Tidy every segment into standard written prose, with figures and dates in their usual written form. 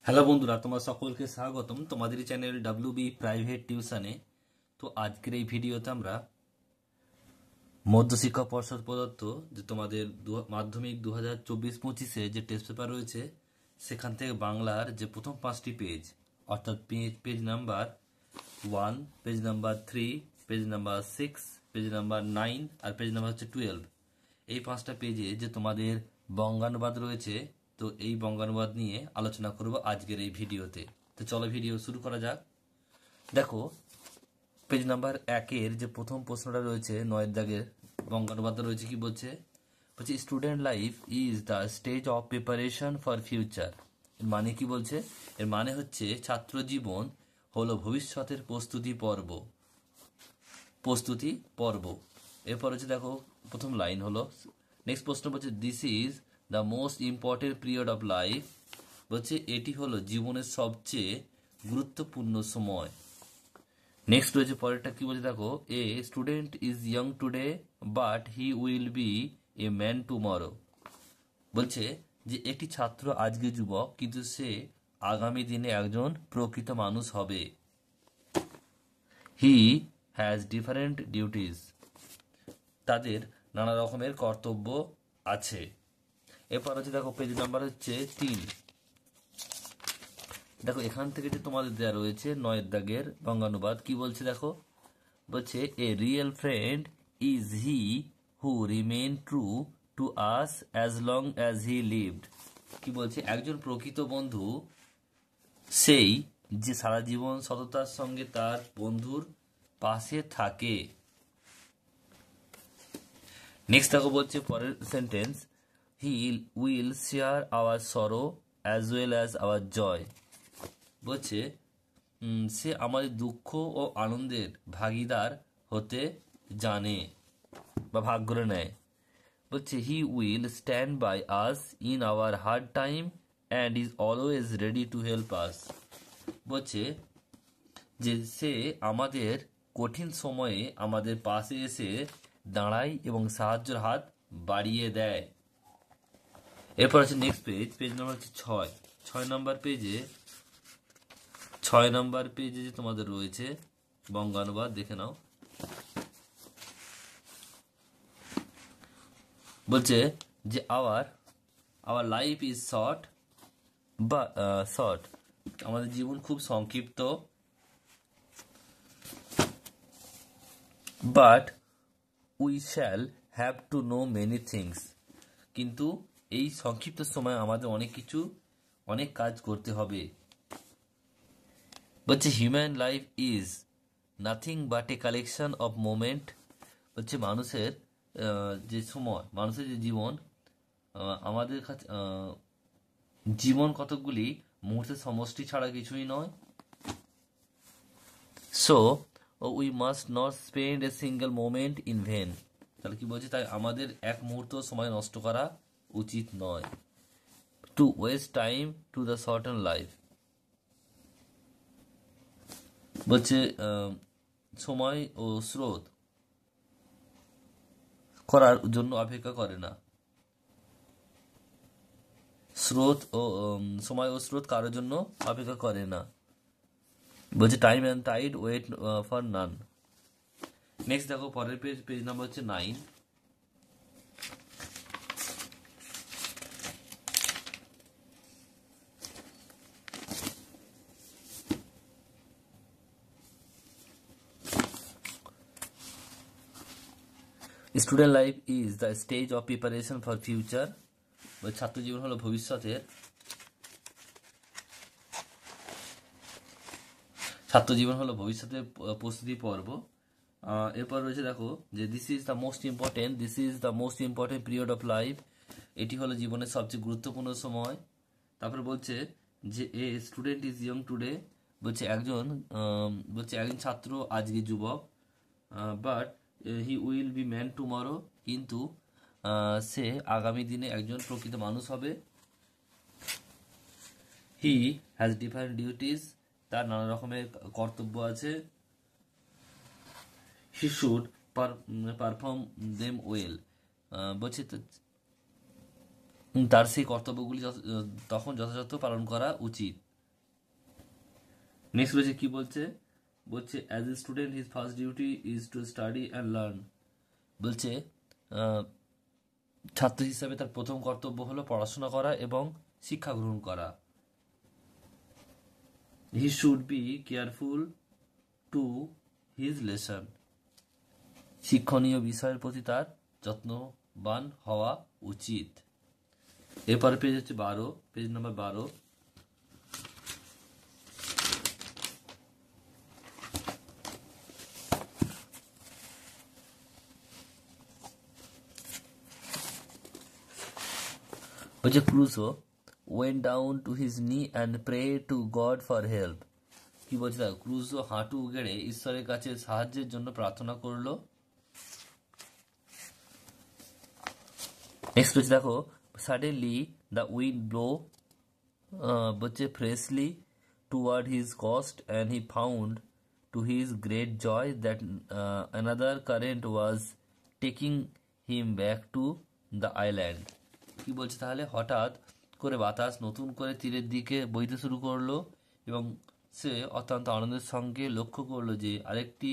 Hello বন্ধুরা, তোমার সকলকে স্বাগতম তোমাদের চ্যানেল ডাব্লিউবি প্রাইভেট টিউশনে। তো আজকের এই ভিডিওতে আমরা মধ্যশিক্ষা পর্ষদ প্রদত্ত যে তোমাদের মাধ্যমিক 2024-25 যে টেস্ট পেপার রয়েছে সেখান থেকে বাংলার যে প্রথম 5টি পেজ, অর্থাৎ page number 1, page number 3, page number 6, page number 9 আর পেজ নাম্বার হচ্ছে 12, এই 5টা পেজে যে তোমাদের বঙ্গানুবাদ রয়েছে, তো এই বঙ্গানুবাদ নিয়ে আলোচনা করব আজকের এই ভিডিওতে। তো চলো ভিডিও শুরু করা যাক। দেখো, পেজ নাম্বার 1-এর যে প্রথম প্রশ্নটা রয়েছে 9 দাগের বঙ্গানুবাদ রয়েছে, কি বলছে? বলছে student life is the stage of preparation for future. এর মানে কি বলছে? এর মানে হচ্ছে ছাত্র জীবন হলো ভবিষ্যতের প্রস্তুতি পর্ব। এরপর হচ্ছে দেখো, প্রথম লাইন হলো, নেক্সট প্রশ্ন বলছে this is the most important period of life. বলছে এটি হলো জীবনের সবচেয়ে গুরুত্বপূর্ণ সময়। নেক্সট রয়েছে পরেরটা, কি বলছে দেখো, a student is young today but he will B a man tomorrow. বলছে যে একটি ছাত্র আজকে যুবক, কিন্তু সে আগামী দিনে একজন প্রকৃত মানুষ হবে। He has different duties. তাদের নানা রকমের কর্তব্য আছে। এরপর হচ্ছে দেখো, পেজ নাম্বার হচ্ছে 3। দেখো এখান থেকে যে তোমাদের দেওয়া রয়েছে 9 দাগের বঙ্গানুবাদ, কি বলছে দেখো, বলছে এ real friend is he who remain true to us as long as he lived. কি বলছে? একজন প্রকৃত বন্ধু সেই যে সারা জীবন সততার সঙ্গে তার বন্ধুর পাশে থাকে। নেক্সট দেখো, বলছে পরের sentence, he will share our সরো অ্যাজ ওয়েল অ্যাজ আওয়ার জয়। বলছে সে আমাদের দুঃখ ও আনন্দের ভাগিদার হতে জানে বা ভাগ করে নেয়। বলছে he will stand by us in our hard time and is always ready to help us. বলছে যে সে আমাদের কঠিন সময়ে আমাদের পাশে এসে দাঁড়ায় এবং সাহায্যের হাত বাড়িয়ে দেয়। এরপর আছে নেক্সট পেজ, পেজ নাম্বার হচ্ছে 6। 6 নম্বর পেজে যে তোমাদের রয়েছে বঙ্গানুবাদ, দেখে নাও। বলছে যে আওয়ার লাইফ ইজ শর্ট, আমাদের জীবন খুব সংক্ষিপ্ত, but we shall have to know many things. কিন্তু এই সংক্ষিপ্ত সময় আমাদের অনেক কাজ করতে হবে। বলছে human life is nothing but a collection of moment. বলছে মানুষের যে জীবন, আমাদের কাছে জীবন কতকগুলি মুহূর্তের সমষ্টি ছাড়া কিছুই নয়। So we must not spend a single moment in when. তাহলে কি বলছে? তাই আমাদের এক মুহূর্ত সময় নষ্ট করা উচিত নয়। To waste time to the shorten life. বলছে সময় ও স্রোত করার জন্য অপেক্ষা করে না। সময় ও স্রোত কারোর জন্য অপেক্ষা করে না। বলছে time and tide wait for none. Next দেখো পরের পেজ নাম্বার হচ্ছে 9। Student life is the stage of preparation for future. ছাত্র জীবন হলো ভবিষ্যতের প্রস্তুতি পর্ব। এরপর রয়েছে দেখো যে this is the most important period of life. এটি হলো জীবনের সবচেয়ে গুরুত্বপূর্ণ সময়। তারপরে বলছে যে a student is young today. একজন ছাত্র আজকে যুবক, but he will be man tomorrow, কিন্তু সে আগামী দিনে একজন প্রকৃত মানুষ হবে। হি হ্যাজ ডিফারেন্ট ডিউটিস, তার নানা রকমের কর্তব্য আছে। He should perform them well. বলছে তার সেই কর্তব্যগুলি তখন যথাযথ পালন করা উচিত। নেক্সট রয়েছে কি বলছে, বলছে as a student his first duty is to study and learn. বলছে ছাত্র হিসাবে তার প্রথম কর্তব্য হলো পড়াশোনা করা এবং শিক্ষা গ্রহণ করা। He should be careful to his lesson. শিক্ষণীয় বিষয়ের প্রতি তার যত্নবান হওয়া উচিত। এরপরে পেজ হচ্ছে 12, পেজ নাম্বার 12। বলছে Crusoe went down to his knee and prayed to God for help। কি বলছে দেখো, ক্রুসো হাঁটু গেড়ে ঈশ্বরের কাছে সাহায্যের জন্য প্রার্থনা করলো। নেক্সট হচ্ছে দেখো, suddenly the wind blow বলছে freshly toward his coast and he found to his great joy that another current was taking him back to the island। কি বলছে তাহলে, হঠাৎ করে বাতাস নতুন করে তীরের দিকে বইতে শুরু করলো এবং সে অত্যন্ত আনন্দের সঙ্গে লক্ষ্য করলো যে আরেকটি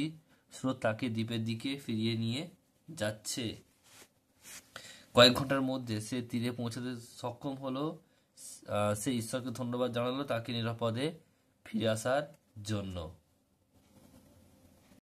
স্রোত তাকে দ্বীপের দিকে ফিরিয়ে নিয়ে যাচ্ছে। কয়েক ঘন্টার মধ্যে সে তীরে পৌঁছাতে সক্ষম হলো। সে ঈশ্বরকে ধন্যবাদ জানালো তাকে নিরাপদে ফিরে আসার জন্য।